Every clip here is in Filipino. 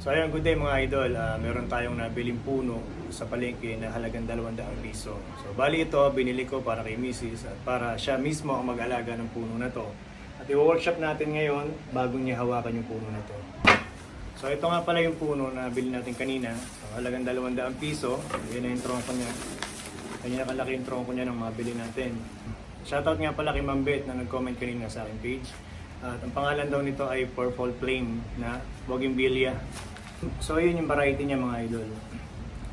So ayun, good day mga idol. Meron tayong nabiling puno sa palengke na halagang 200 piso. So bali ito, binili ko para kay Mrs. at para siya mismo ang mag-alaga ng puno na to. At i-workshop natin ngayon bago niya hawakan yung puno na to. So ito nga pala yung puno na bili natin kanina. So halagang 200 piso. Yan na yung tronco niya. Kanya kalaki yung tronco niya ng mabili natin. Shoutout nga pala kay Ma'am Beth na nag-comment kanina sa aking page. At ang pangalan daw nito ay Purple Flame na Bougainvillea. So yun yung variety niya mga idol.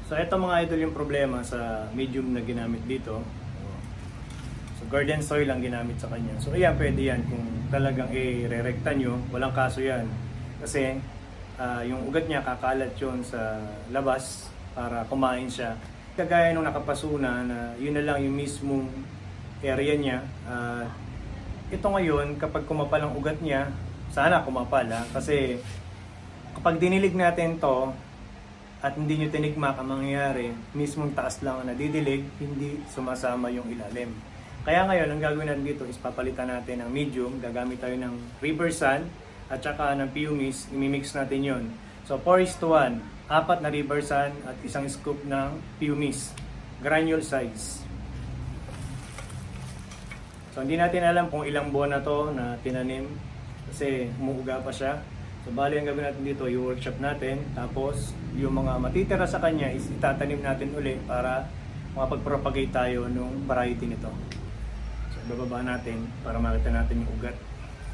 So ito mga idol yung problema sa medium na ginamit dito. So garden soil lang ginamit sa kanya. So ayan, pwede yan kung talagang i-re-recta nyo, walang kaso yan. Kasi yung ugat niya kakalat yun sa labas para kumain siya. Kagaya nung nakapasuna na yun na lang yung mismong area niya. Ito ngayon, kapag kumapal ang ugat niya, sana kumapal kasi kapag dinilig natin to at hindi nyo tinigmak, ang mangyayari, mismong taas lang ang nadidilig, hindi sumasama yung ilalim. Kaya ngayon, ang gagawin natin dito is papalitan natin ng medium, gagamit tayo ng river sand at saka ng pumice, imimix natin yon. So 4:1, 4 na river sand at isang scoop ng pumice, granule size. So hindi natin alam kung ilang buwan na to na tinanim kasi umuuga pa siya. So bali ang gagawin natin dito, yung workshop natin, tapos yung mga matitira sa kanya is itatanim natin uli para makapag-propagate tayo ng variety nito. So bababa natin para makita natin yung ugat,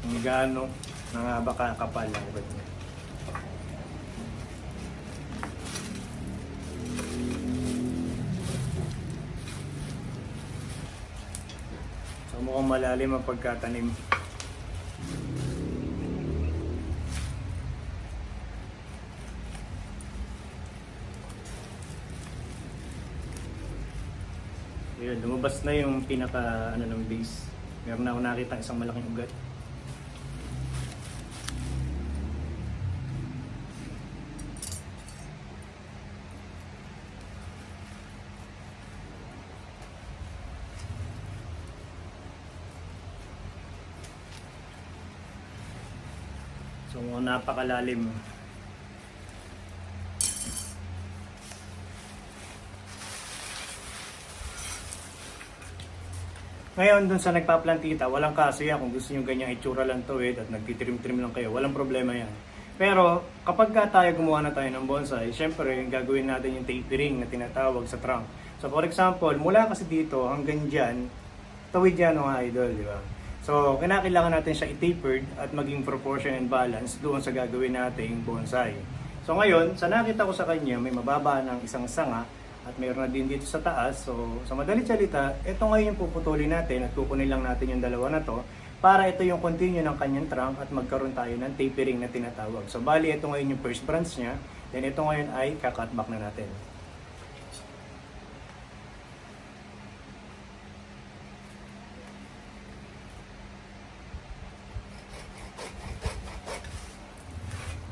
kung gaano na baka kapal ang ugat niya. So mukhang malalim ang pagkatanim. Ayun, lumabas na yung pinaka ng base. Meron na ako nakita isang malaking ugat. So napakalalim. Ngayon, dun sa nagpaplantita, walang kaso yan kung gusto nyo ganyang itsura lang to at nagtitrim-trim lang kayo, walang problema yan. Pero kapag tayo gumawa na tayo ng bonsai, syempre gagawin natin yung tapering na tinatawag sa trunk. So for example, mula kasi dito hanggang dyan, tawid yan mga idol, di ba? So kinakailangan natin siya i-tapered at maging proportion and balance doon sa gagawin nating bonsai. So ngayon, sa nakita ko sa kanya, may mababa ng isang sanga at mayroon na din dito sa taas. So sa madalit salita, ito ngayon yung puputulin natin at kukunin lang natin yung dalawa na to para ito yung continue ng kanyang trunk at magkaroon tayo ng tapering na tinatawag. So bali, ito ngayon yung first branch niya, then ito ngayon ay kakat back na natin.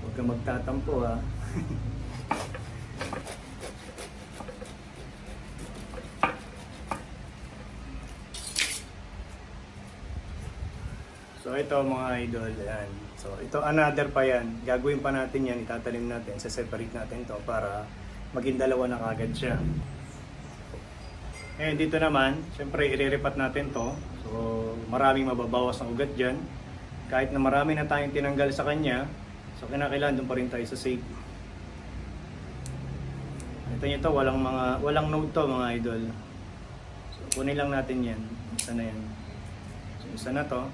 Huwag kang magtatampo ha. So ito mga idol, yan. So ito another pa yan. Gagawin pa natin yan, itatanim natin, separate natin to para maging dalawa na kagad siya. Eh dito naman, syempre iriripat natin to. So maraming mababawas ng ugat dyan. Kahit na marami na tayong tinanggal sa kanya, so kinakailangan doon pa rin tayo sa safe. Ito nyo to, walang node to mga idol. So kunin lang natin yan. Isa na yan. So isa na to.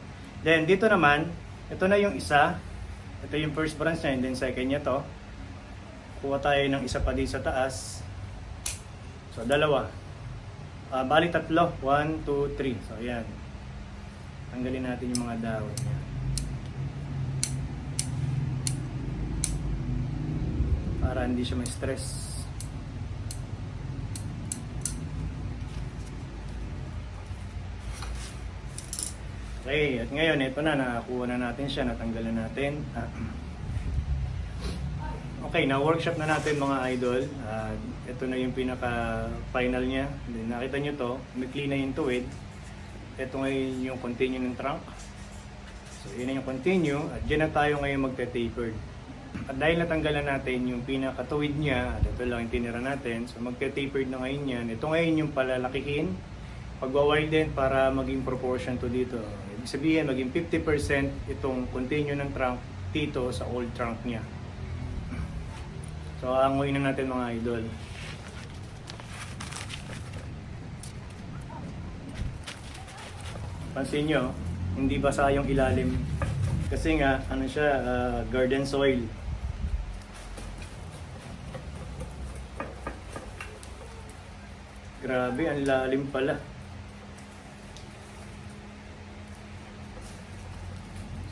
Then dito naman, ito na yung isa. Ito yung first branch niya and then second niya to. Kuha tayo ng isa pa dito sa taas. So dalawa. Bali tatlo. 1, 2, 3. So ayan. Tanggalin natin yung mga dahon niya. Para hindi siya ma-stress. Okay, at ngayon ito na, nakakuha na natin siya, natanggalan natin. Okay, na-workshop na natin mga idol. Ito na yung pinaka-final niya. Then, nakita nyo to, umikli na yung tuwid. Ito ngayon yung continue ng trunk. So, yun na yung continue. At dyan na tayo ngayon magte-tapered. At dahil natanggalan natin yung pinakatuwid niya, at ito lang yung tinira natin, so magte-tapered na ngayon yan. Ito ngayon yung palalakihin, pagwa-widen para maging proportion to dito. Ibig sabihin, maging 50% itong continue ng trunk dito sa old trunk niya. So, anguin na natin mga idol. Pansin nyo, hindi basa yung ilalim. Kasi nga, ano siya, garden soil. Grabe, ang lalim pala.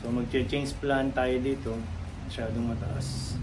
So magche-change plan tayo dito. Masyadong mataas.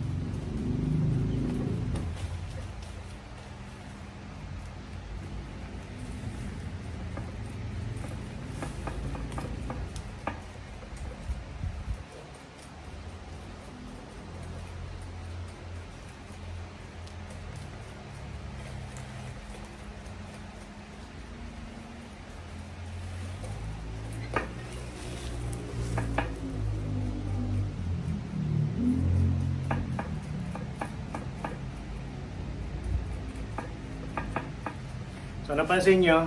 So napansin nyo,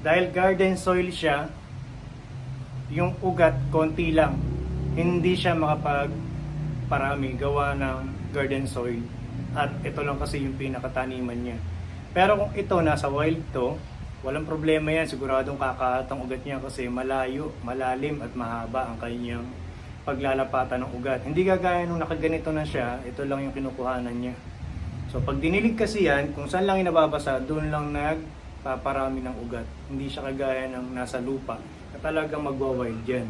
dahil garden soil siya, yung ugat konti lang. Hindi siya makapagparami gawa ng garden soil. At ito lang kasi yung pinakataniman niya. Pero kung ito nasa wild to, walang problema yan. Siguradong kakaat ang ugat niya kasi malayo, malalim at mahaba ang kanyang paglalapatan ng ugat. Hindi gagaya nung nakaganito na siya, ito lang yung kinukuhanan niya. So pag dinilig kasi yan, kung saan lang inababasa, doon lang nagpaparami ng ugat. Hindi siya kagaya ng nasa lupa na talagang magwa-wild yan.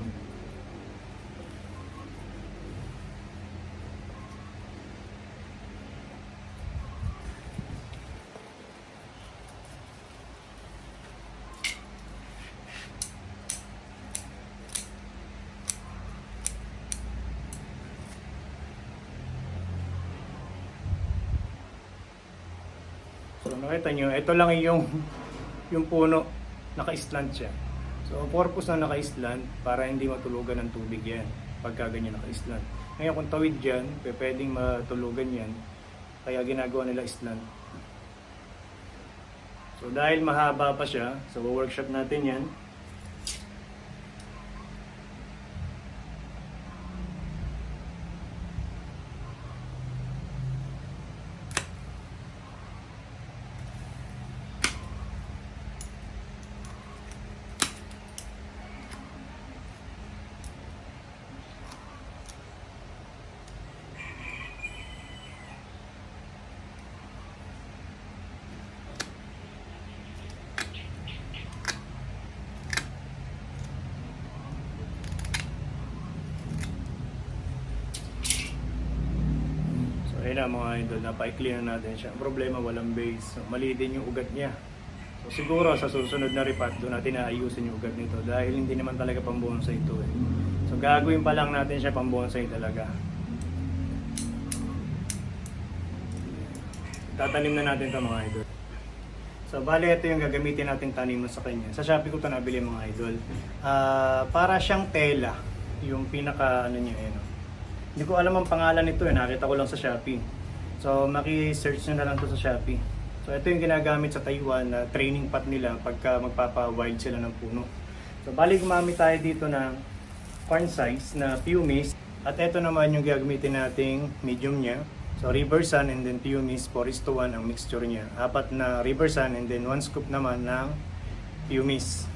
So nakita nyo, ito lang yung puno, naka-slant siya. So ang purpose na naka-slant, para hindi matulugan ng tubig yan, pagka ganyan naka-slant. Ngayon kung tawid dyan, pwedeng matulugan yan, kaya ginagawa nila slant. So dahil mahaba pa siya, so workshop natin yan. Ayun na mga idol, napaikli na natin siya. Ang problema, walang base. So, mali din yung ugat niya. So siguro sa susunod na repat, doon natin naayusin yung ugat nito dahil hindi naman talaga pang-bonsai ito eh. So gagawin pa lang natin siya pang-bonsai talaga. Tatanim na natin ito mga idol. So bali ito yung gagamitin natin taniman sa kanya. Sa Shopee ko ito nabili mga idol. Para siyang tela. Yung pinaka ano niya eh. Hindi ko alam ang pangalan nito eh, nakita ko lang sa Shopee. So maki-search nyo na lang to sa Shopee. So ito yung ginagamit sa Taiwan na training pot nila pagka magpapa-wild sila ng puno. So bali gumamit tayo dito ng corn size na pumice. At ito naman yung gagamitin nating medium niya. So river sun and then pumice 4:1 ang mixture niya. 4 na river sun and then 1 scoop naman ng pumice.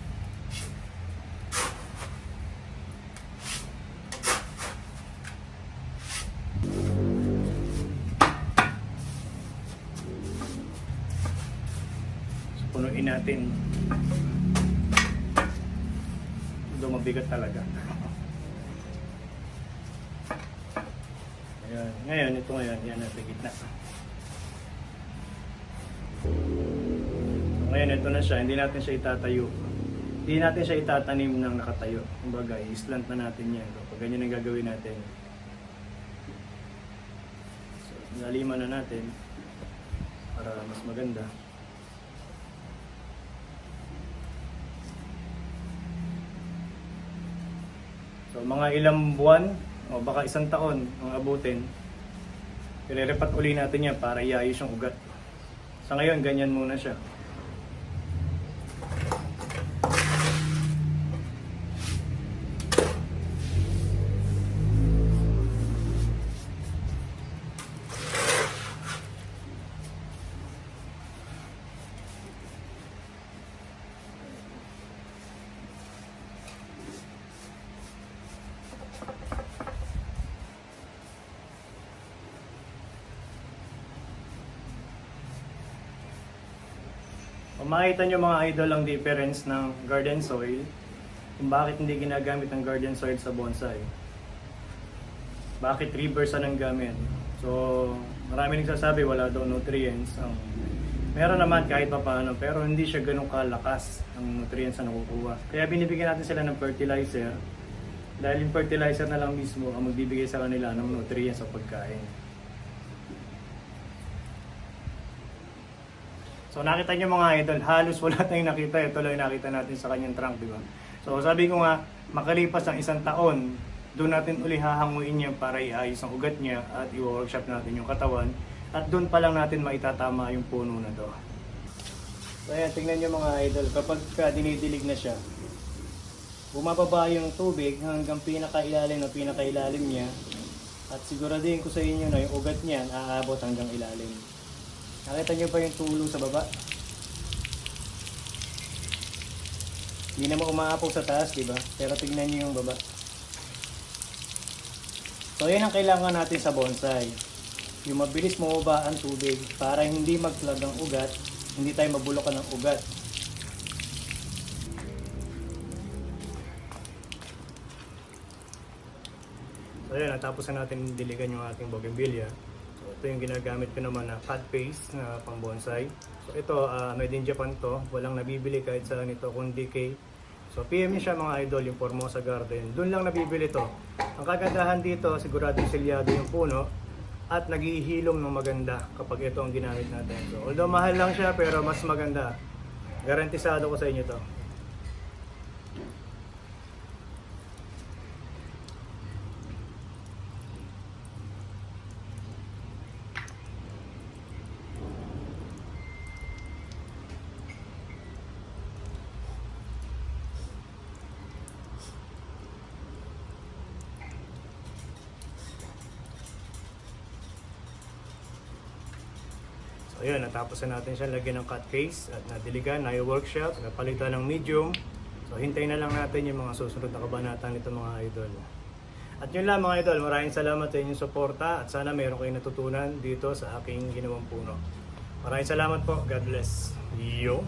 Punuin natin. Ito mabigat talaga. Ayan. Ngayon, ito ngayon. Yan nasa gitna. So, ngayon, ito na siya. Hindi natin siya itatayo. Hindi natin siya itatanim ng nakatayo. Kumbaga, i-slant na natin yan. So, pag ganyan ang gagawin natin. So, naliman na natin para mas maganda. So mga ilang buwan o baka isang taon ang abutin Irerepat uli natin yan para iayos yung ugat. Sa ngayon, ganyan muna siya. Kung makita nyo mga idol ang difference ng garden soil, kung bakit hindi ginagamit ang garden soil sa bonsai. Bakit reverse ang gamit? So, marami nagsasabi wala daw nutrients. Meron naman kahit pa paano, pero hindi siya ganun kalakas ang nutrients na nakukuha. Kaya binibigyan natin sila ng fertilizer, dahil yung fertilizer na lang mismo ang magbibigay sa kanila ng nutrients sa pagkain. So nakita nyo mga idol, halos wala tayong nakita. Ito lang yung nakita natin sa kanyang trunk, di ba? So sabi ko nga, makalipas ang 1 taon, doon natin uli hahanguin niya para iayos ang ugat niya at i-workshop natin yung katawan. At doon pa lang natin maitatama yung puno na to. So ayan, tingnan nyo mga idol, kapag dinidilig na siya, bumababa yung tubig hanggang pinakailalim na pinakailalim niya. At siguraduhin ko sa inyo na yung ugat niya aabot hanggang ilalim. Nakita nyo pa yung tulo sa baba? Hindi naman umaapaw sa taas, di ba? Pero tignan nyo yung baba. So yan ang kailangan natin sa bonsai. Yung mabilis bumaba ang tubig para hindi mag-clog ang ugat, hindi tayo mabulokan ng ugat. So yan, natapos na natin diligan yung ating bougainvillea. Ito yung ginagamit ko naman na cut paste na pang bonsai. So ito, made in Japan to. Walang nabibili kahit saan ito kundi kay. So PM niyo siya mga idol, yung Formosa Garden. Doon lang nabibili to. Ang kagandahan dito, sigurado silyado yung puno at naghihilom ng maganda kapag ito ang ginamit natin. So although mahal lang siya pero mas maganda. Garantisado ko sa inyo to. So yun, natapos na natin siya lagyan ng cut case at nadiligan, na-workshop, napalitan ng medium. So hintayin na lang natin yung mga susunod na kabanatan nito mga idol. At yun lang mga idol, maraming salamat sa inyong suporta at sana mayroon kayong natutunan dito sa aking ginawang puno. Maraming salamat po, God bless. Yo!